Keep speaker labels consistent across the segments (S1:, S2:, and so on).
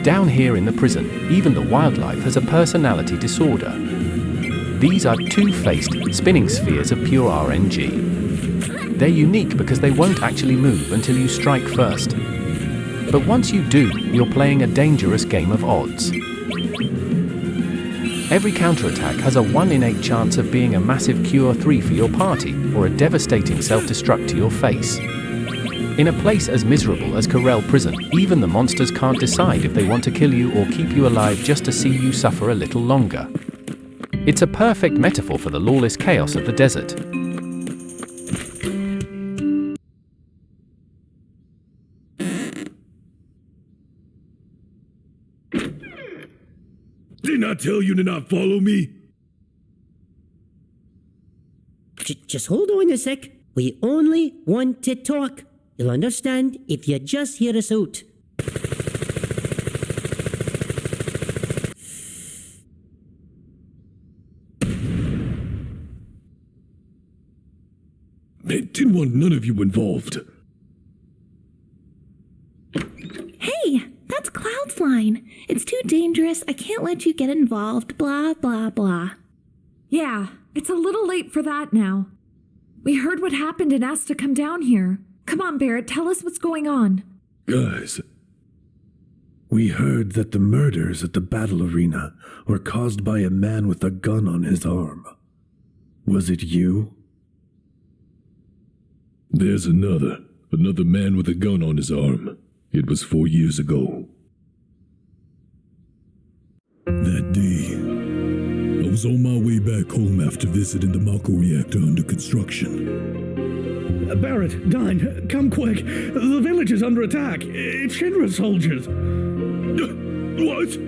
S1: Down here in the prison, even the wildlife has a personality disorder. These are two-faced, spinning spheres of pure RNG. They're unique because they won't actually move until you strike first. But once you do, you're playing a dangerous game of odds. Every counterattack has a 1 in 8 chance of being a massive Cure 3 for your party, or a devastating self-destruct to your face. In a place as miserable as Corel Prison, even the monsters can't decide if they want to kill you or keep you alive just to see you suffer a little longer. It's a perfect metaphor for the lawless chaos of the desert.
S2: Didn't I tell you to not follow me?
S3: Just hold on a sec. We only want to talk. You'll understand if you just hear us out.
S2: I didn't want none of you involved.
S4: Hey, that's Cloud's line. It's too dangerous. I can't let you get involved. Blah, blah, blah.
S5: Yeah, it's a little late for that now. We heard what happened and asked to come down here. Come on, Barret, tell us what's going on.
S2: Guys, we heard that the murders at the battle arena were caused by a man with a gun on his arm. Was it you? There's another man with a gun on his arm. It was 4 years ago. That day, I was on my way back home after visiting the Mako reactor under construction. Barret, Dyne, come quick. The village is under attack. It's Shinra soldiers. What?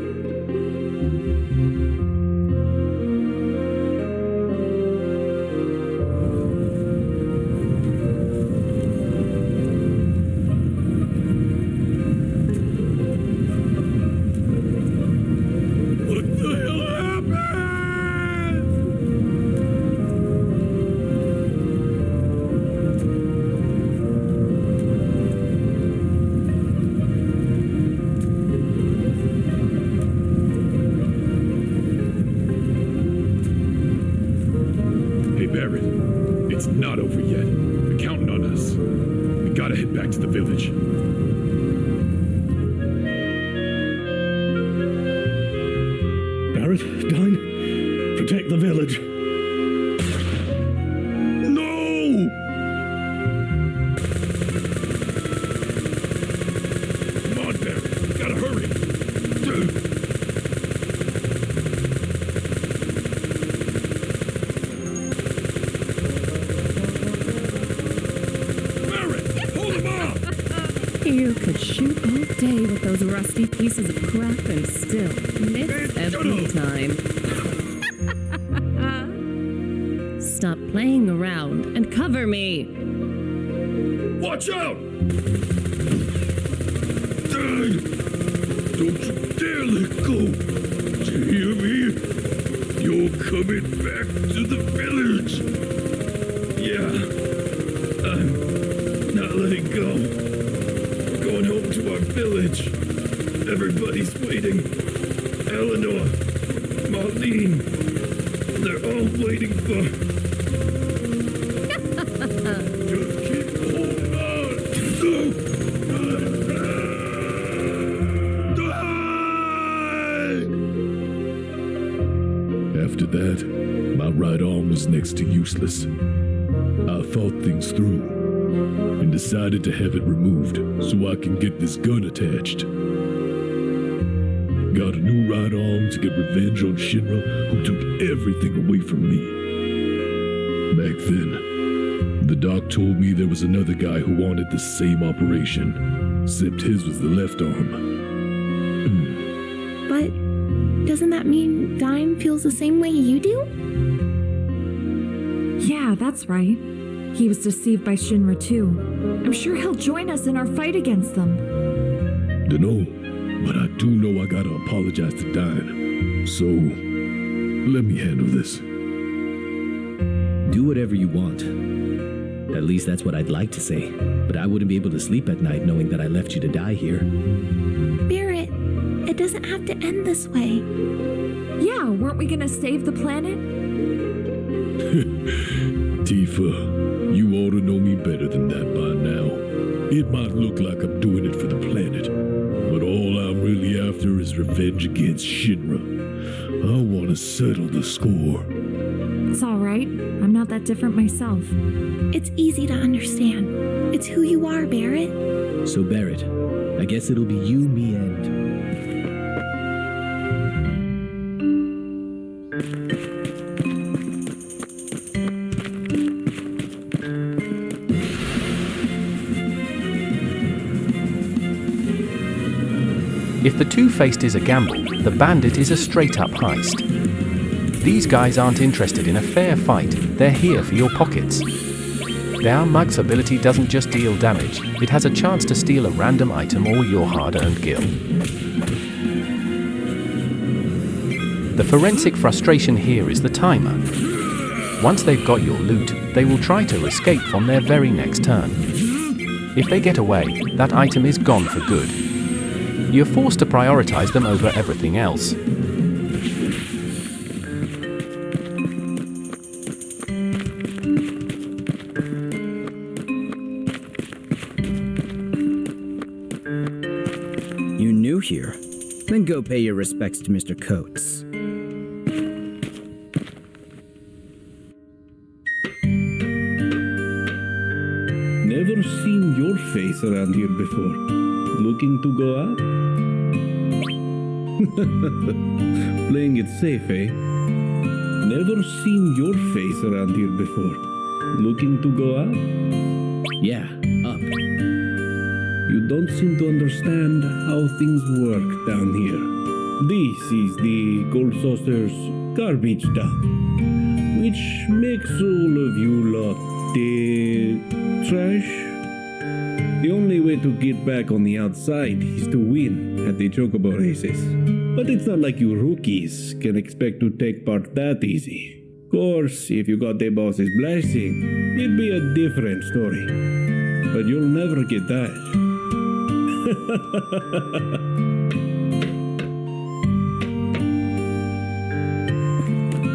S2: It's not over yet. They're counting on us. We gotta head back to the village. Barret, Dyne, protect the village. No! Come on, Barret. We gotta hurry.
S6: You could shoot all day with those rusty pieces of crap and still miss every time. Stop playing around and cover me!
S2: Watch out! Dyne! Don't you dare let go! Do you hear me? You're coming back to the village! Yeah, I'm not letting go. Going home to our village. Everybody's waiting. Eleanor, Marlene, they're all waiting for... Just keep holding on. After that, my right arm was next to useless. I thought things through and decided to have it removed so I can get this gun attached. Got a new right arm to get revenge on Shinra, who took everything away from me. Back then, the doc told me there was another guy who wanted the same operation, except his was the left arm.
S4: But doesn't that mean Dyne feels the same way you do?
S5: Yeah, that's right. He was deceived by Shinra too. I'm sure he'll join us in our fight against them.
S2: Dunno, but I do know I gotta apologize to Dyne. So, let me handle this.
S7: Do whatever you want. At least that's what I'd like to say. But I wouldn't be able to sleep at night knowing that I left you to die here.
S4: Barret, It doesn't have to end this way.
S5: Yeah, weren't we gonna save the planet?
S2: Tifa, you ought to know me better than that by now. It might look like I'm doing it for the planet, but all I'm really after is revenge against Shinra. I want to settle the score.
S5: It's all right. I'm not that different myself.
S4: It's easy to understand. It's who you are, Barret.
S7: So Barret, I guess it'll be you, me, and...
S1: If the two-faced is a gamble, the bandit is a straight-up heist. These guys aren't interested in a fair fight, they're here for your pockets. Their mug's ability doesn't just deal damage, it has a chance to steal a random item or your hard-earned gil. The forensic frustration here is the timer. Once they've got your loot, they will try to escape from their very next turn. If they get away, that item is gone for good. You're forced to prioritize them over everything else.
S8: You're new here? Then go pay your respects to Mr. Coates.
S2: Never seen your face around here before. Looking to go out? Playing it safe, eh? Never seen your face around here before. Looking to go out?
S7: Yeah, up.
S2: You don't seem to understand how things work down here. This is the Gold Saucer's garbage dump, which makes all of you lot trash. The only way to get back on the outside is to win at the Chocobo races. But it's not like you rookies can expect to take part that easy. Of course, if you got the boss's blessing, it'd be a different story. But you'll never get that.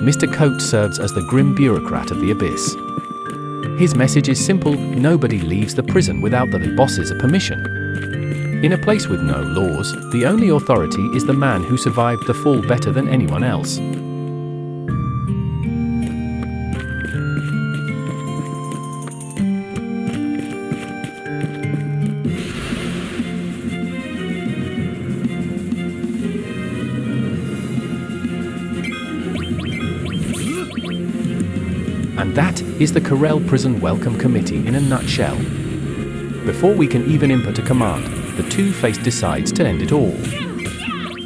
S1: Mr. Coates serves as the grim bureaucrat of the Abyss. His message is simple: nobody leaves the prison without the boss's permission. In a place with no laws, the only authority is the man who survived the fall better than anyone else. And that is the Corel Prison Welcome Committee in a nutshell. Before we can even input a command, the two-faced decides to end it all.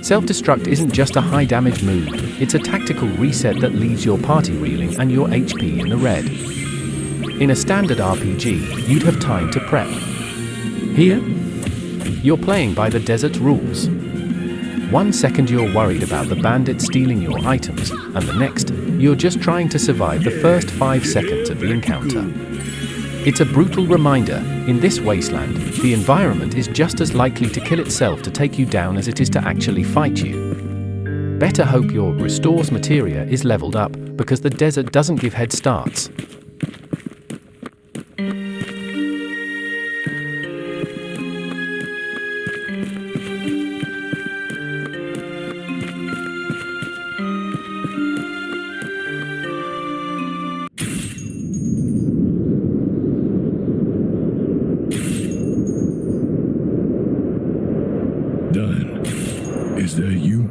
S1: Self-destruct isn't just a high-damage move, it's a tactical reset that leaves your party reeling and your HP in the red. In a standard RPG, you'd have time to prep. Here, you're playing by the desert rules. 1 second you're worried about the bandit stealing your items, and the next, you're just trying to survive the first 5 seconds of the encounter. It's a brutal reminder, in this wasteland, the environment is just as likely to kill itself to take you down as it is to actually fight you. Better hope your restores materia is leveled up, because the desert doesn't give head starts.
S2: Dyne, is that you?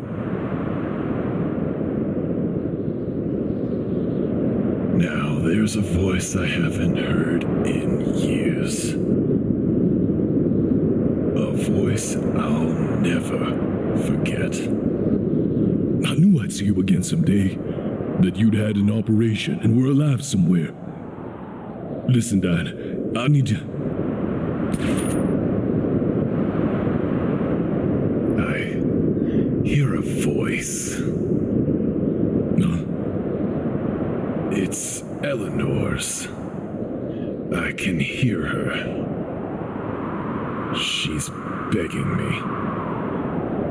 S2: Now there's a voice I haven't heard in years. A voice I'll never forget. I knew I'd see you again someday. That you'd had an operation and were alive somewhere. Listen, Dyne, I need to... Hear a voice. It's Eleanor's. I can hear her. She's begging me.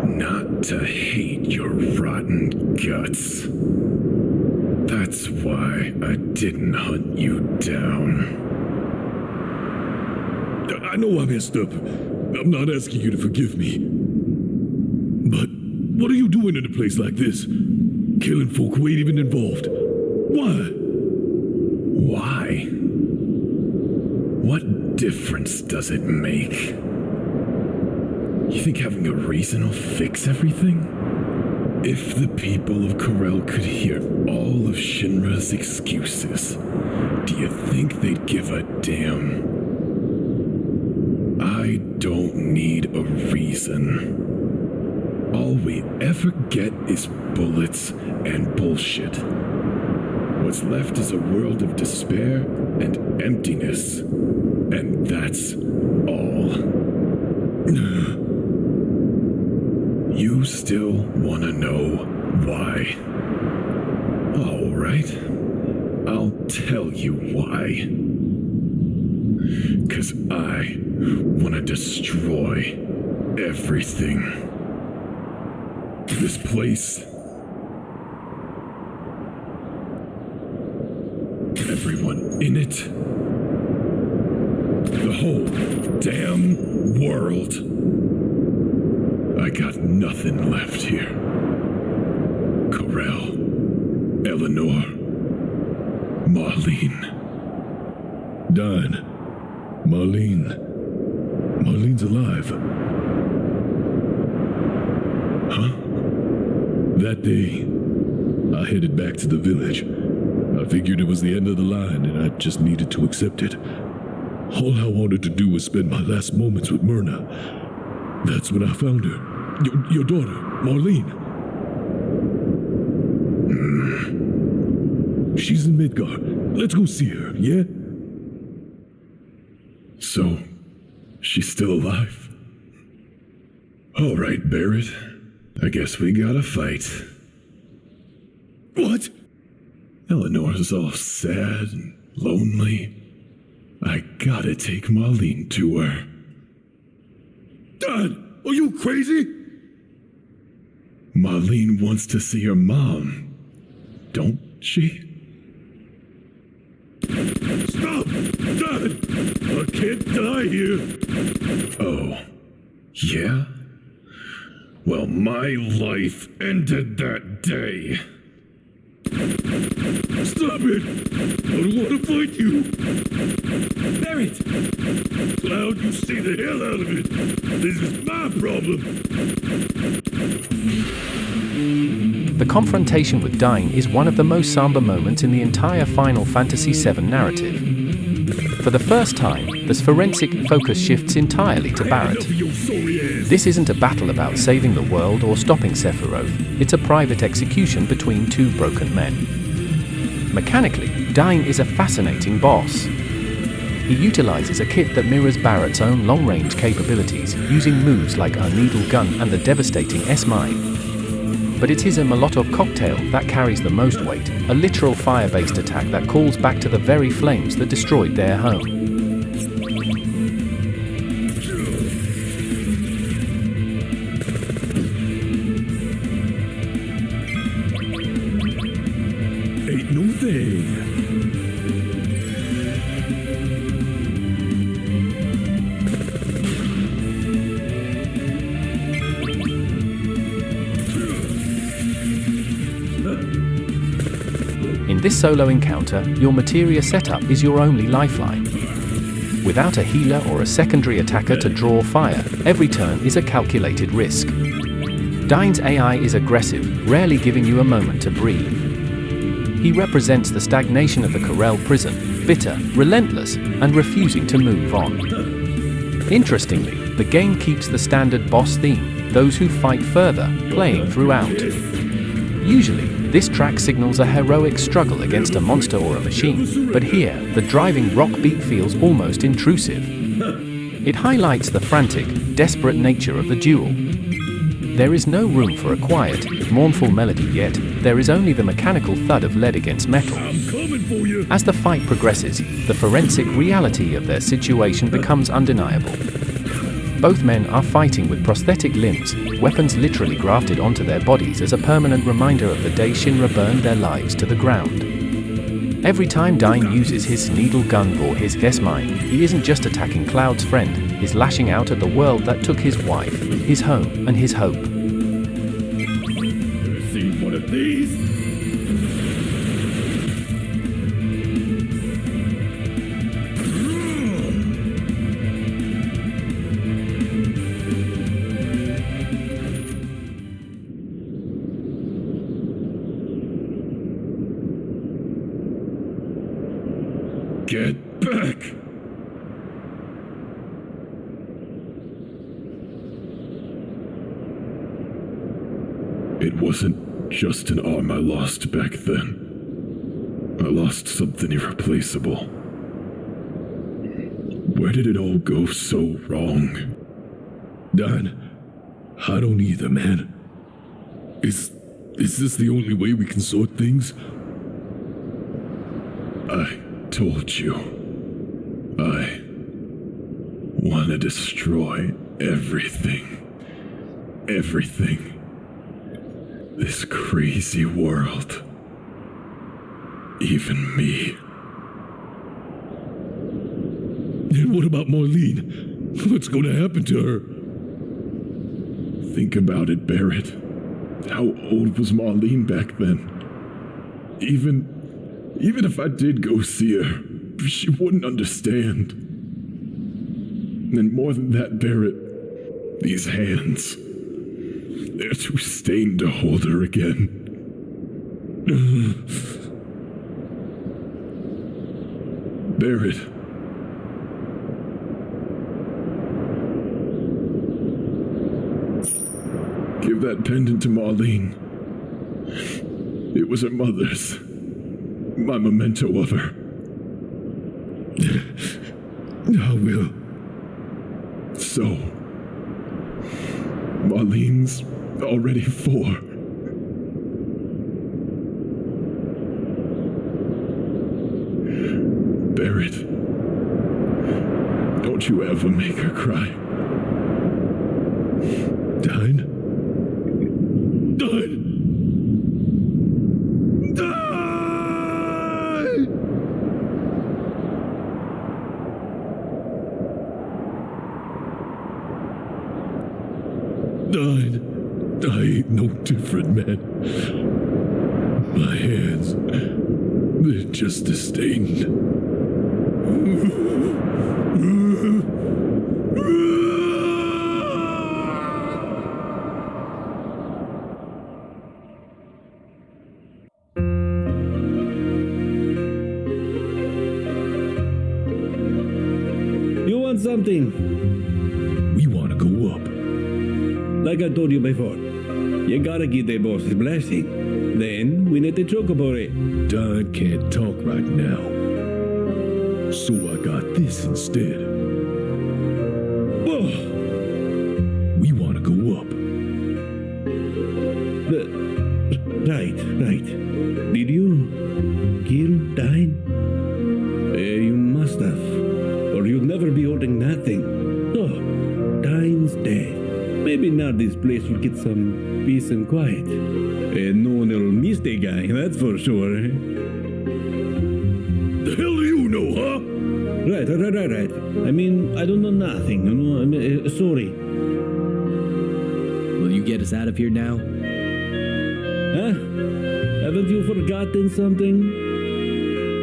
S2: not to hate your rotten guts. That's why I didn't hunt you down. I know I messed up. I'm not asking you to forgive me. But what are you doing in a place like this? Killing folk who ain't even involved. Why? Why? What difference does it make? You think having a reason will fix everything? If the people of Corel could hear all of Shinra's excuses, do you think they'd give a damn? I don't need a reason. All we ever get is bullets and bullshit. What's left is a world of despair and emptiness. And that's all. You still want to know why? All right. I'll tell you why. 'Cause I want to destroy everything. This place. Everyone in it. The whole damn world. I got nothing left here. Corel, Eleanor, Marlene. Dyne, Marlene. Marlene's alive. Huh? That day, I headed back to the village. I figured it was the end of the line and I just needed to accept it. All I wanted to do was spend my last moments with Myrna. That's when I found her. Your daughter, Marlene. She's in Midgard. Let's go see her, yeah? So, she's still alive? All right, Barret. I guess we gotta fight. What? Eleanor's all sad and lonely. I gotta take Marlene to her. Dad, are you crazy? Marlene wants to see her mom, don't she? Stop! Dad! I can't die here! Oh, yeah? Well, my life ended that day. Stop it! I don't want to fight you! Barret! Cloud, you stay the hell out of it! This is my problem!
S1: The confrontation with Dyne is one of the most somber moments in the entire Final Fantasy VII narrative. For the first time, the forensic focus shifts entirely to Barret. This isn't a battle about saving the world or stopping Sephiroth, it's a private execution between two broken men. Mechanically, Dyne is a fascinating boss. He utilizes a kit that mirrors Barret's own long-range capabilities, using moves like a needle gun and the devastating S-mine. But it is a Molotov cocktail that carries the most weight, a literal fire-based attack that calls back to the very flames that destroyed their home.
S2: Ain't no thing.
S1: In this solo encounter, your materia setup is your only lifeline. Without a healer or a secondary attacker to draw fire, every turn is a calculated risk. Dyne's AI is aggressive, rarely giving you a moment to breathe. He represents the stagnation of the Corel Prison, bitter, relentless, and refusing to move on. Interestingly, the game keeps the standard boss theme, those who fight further, playing throughout. Usually, this track signals a heroic struggle against a monster or a machine, but here, the driving rock beat feels almost intrusive. It highlights the frantic, desperate nature of the duel. There is no room for a quiet, mournful melody yet, there is only the mechanical thud of lead against metal. As the fight progresses, the forensic reality of their situation becomes undeniable. Both men are fighting with prosthetic limbs, weapons literally grafted onto their bodies as a permanent reminder of the day Shinra burned their lives to the ground. Every time Dyne uses his needle gun or his Mine, he isn't just attacking Cloud's friend, he's lashing out at the world that took his wife, his home, and his hope.
S2: Ever seen one of these? Get back! It wasn't just an arm I lost back then. I lost something irreplaceable. Where did it all go so wrong?
S9: Dyne, I don't either, man. Is this the only way we can sort things?
S2: I told you. I want to destroy everything. Everything. This crazy world. Even me.
S9: And what about Marlene? What's going to happen to her?
S2: Think about it, Barret. How old was Marlene back then? Even if I did go see her, she wouldn't understand. And more than that, Barret, these hands, they're too stained to hold her again. Barret. Give that pendant to Marlene. It was her mother's. My memento of her.
S9: I will.
S2: So, Marlene's already 4. Barret, don't you ever make her cry.
S9: Dyne?
S2: Dyne!
S9: Dyne, I ain't no different, man. My hands, they're just as stained.
S10: You want something?
S9: We want to go up.
S10: Like I told you before, you gotta get the boss's blessing. Then we need the Chocobo race.
S9: Dyne can't talk right now. So I got this instead.
S10: Oh,
S9: We want to go up.
S10: right. Did you kill Dyne? You must have. Or you'd never be holding that thing. So, Dyne's dead. Maybe now this place will get some peace and quiet. And no one will miss the guy, that's for sure.
S9: The hell do you know, huh?
S10: Right. I mean, I don't know nothing. Sorry.
S7: Will you get us out of here now?
S10: Huh? Haven't you forgotten something?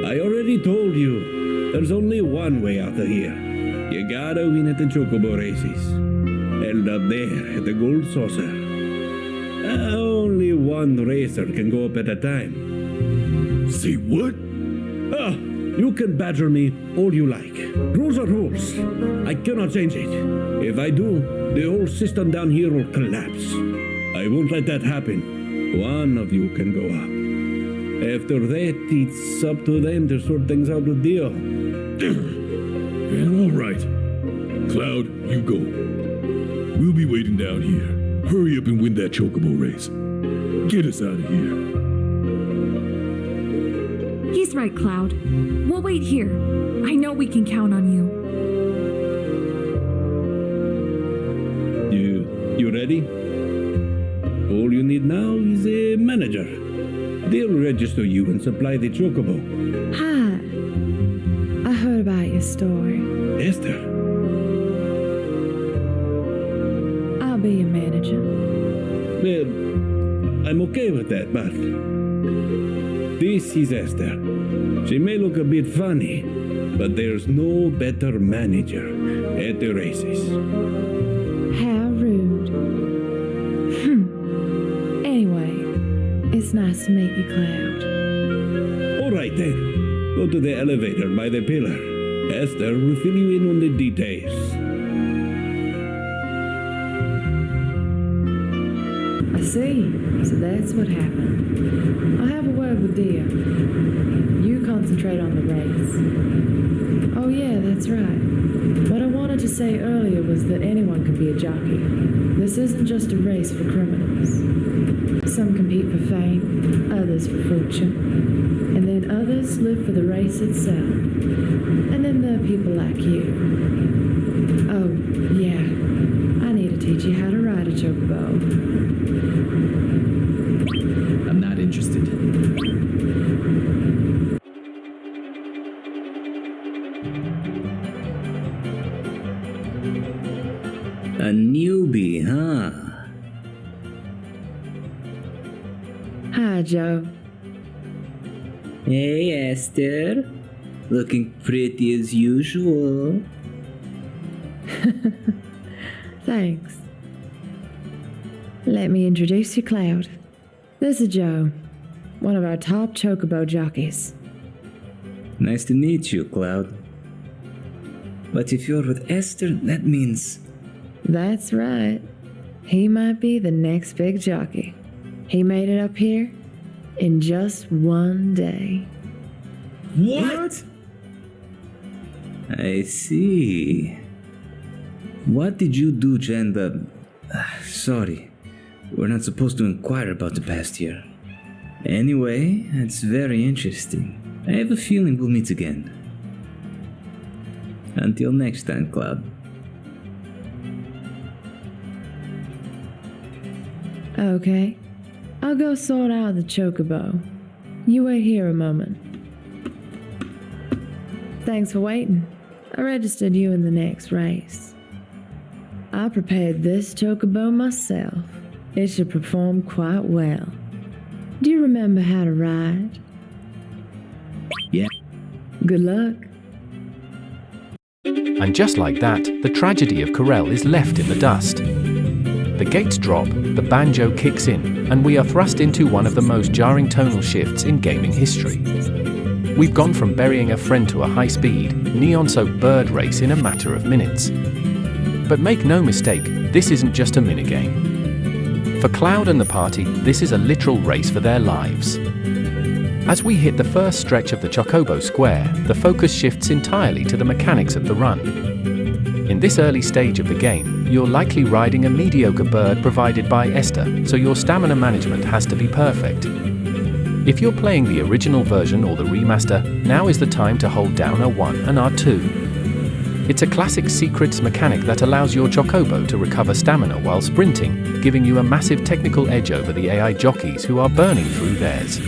S10: I already told you. There's only one way out of here. You gotta win at the Chocobo races. Held up there at the Gold Saucer. Only one racer can go up at a time.
S9: Say what?
S10: You can badger me all you like. Rules are rules. I cannot change it. If I do, the whole system down here will collapse. I won't let that happen. One of you can go up. After that, it's up to them to sort things out with Dio.
S9: And all right. Cloud, you go. We'll be waiting down here. Hurry up and win that Chocobo race. Get us out of here.
S5: He's right, Cloud. We'll wait here. I know we can count on you.
S10: ready? All you need now is a manager. They'll register you and supply the chocobo.
S6: Hi. I heard about your story.
S10: Esther,
S6: I'll be your manager.
S10: well, I'm okay with that, but this is Esther. She may look a bit funny, but there's no better manager at the races.
S6: How rude. Anyway, it's nice to meet you, Cloud.
S10: All right then, go to the elevator by the pillar. Esther will fill you in on the details.
S6: I see. So that's what happened. I'll have a word with Dia. You concentrate on the race. Oh yeah, that's right. What I wanted to say earlier was that anyone can be a jockey. This isn't just a race for criminals. Some compete for fame, others for fortune, and then others live for the race itself. And then there are people like you. Oh, yeah. I need to teach you how to ride a chocobo.
S7: I'm not interested.
S8: A newbie, huh?
S6: Hi, Joe.
S8: Hey, Esther. Looking pretty as usual.
S6: Thanks. Let me introduce you, Cloud. This is Joe, one of our top chocobo jockeys.
S8: Nice to meet you, Cloud. But if you're with Esther, that means...
S6: That's right. He might be the next big jockey. He made it up here in just one day.
S8: What? I see. What did you do to end up... sorry, we're not supposed to inquire about the past year. Anyway, it's very interesting. I have a feeling we'll meet again. Until next time, Cloud.
S6: Okay. I'll go sort out the chocobo. You wait here a moment. Thanks for waiting. I registered you in the next race. I prepared this chocobo myself. It should perform quite well. Do you remember how to ride?
S8: Yeah.
S6: Good luck.
S1: And just like that, the tragedy of Corel is left in the dust. The gates drop, the banjo kicks in, and we are thrust into one of the most jarring tonal shifts in gaming history. We've gone from burying a friend to a high-speed, neon-soaked bird race in a matter of minutes. But make no mistake, this isn't just a minigame. For Cloud and the party, this is a literal race for their lives. As we hit the first stretch of the Chocobo Square, the focus shifts entirely to the mechanics of the run. In this early stage of the game, you're likely riding a mediocre bird provided by Esther, so your stamina management has to be perfect. If you're playing the original version or the remaster, now is the time to hold down R1 and R2. It's a classic secrets mechanic that allows your Chocobo to recover stamina while sprinting, giving you a massive technical edge over the AI jockeys who are burning through theirs.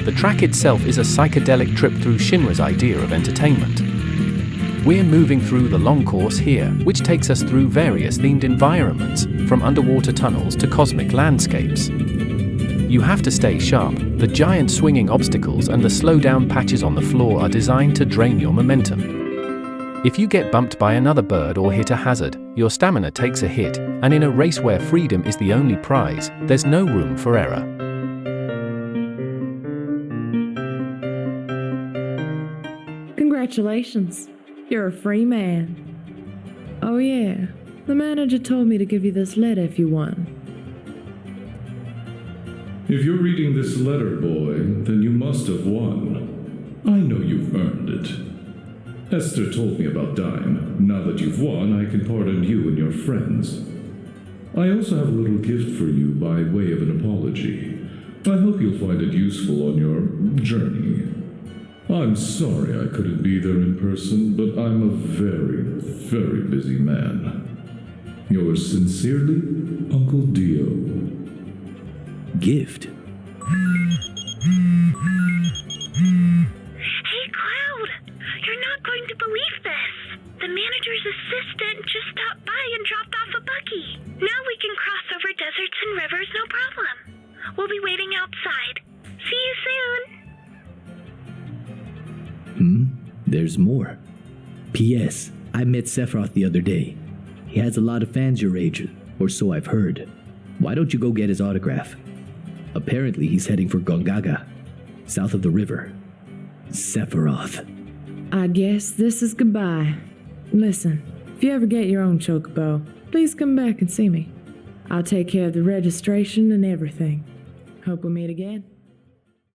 S1: The track itself is a psychedelic trip through Shinra's idea of entertainment. We're moving through the long course here, which takes us through various themed environments, from underwater tunnels to cosmic landscapes. You have to stay sharp. The giant swinging obstacles and the slow-down patches on the floor are designed to drain your momentum. If you get bumped by another bird or hit a hazard, your stamina takes a hit, and in a race where freedom is the only prize, there's no room for error.
S6: Congratulations. You're a free man. Oh yeah, the manager told me to give you this letter if you won.
S9: If you're reading this letter, boy, then you must have won. I know you've earned it. Esther told me about Dyne. Now that you've won, I can pardon you and your friends. I also have a little gift for you by way of an apology. I hope you'll find it useful on your journey. I'm sorry I couldn't be there in person, but I'm a very, very busy man. Yours sincerely, Uncle Dio.
S7: Gift?
S4: Hey, Cloud! You're not going to believe this! The manager's assistant just stopped by and dropped off a buggy. Now we can cross over deserts and rivers, no problem. We'll be waiting outside. See you soon!
S7: There's more. P.S. I met Sephiroth the other day. He has a lot of fans your age, or so I've heard. Why don't you go get his autograph? Apparently he's heading for Gongaga, south of the river. Sephiroth.
S6: I guess this is goodbye. Listen, if you ever get your own Chocobo, please come back and see me. I'll take care of the registration and everything. Hope we meet again.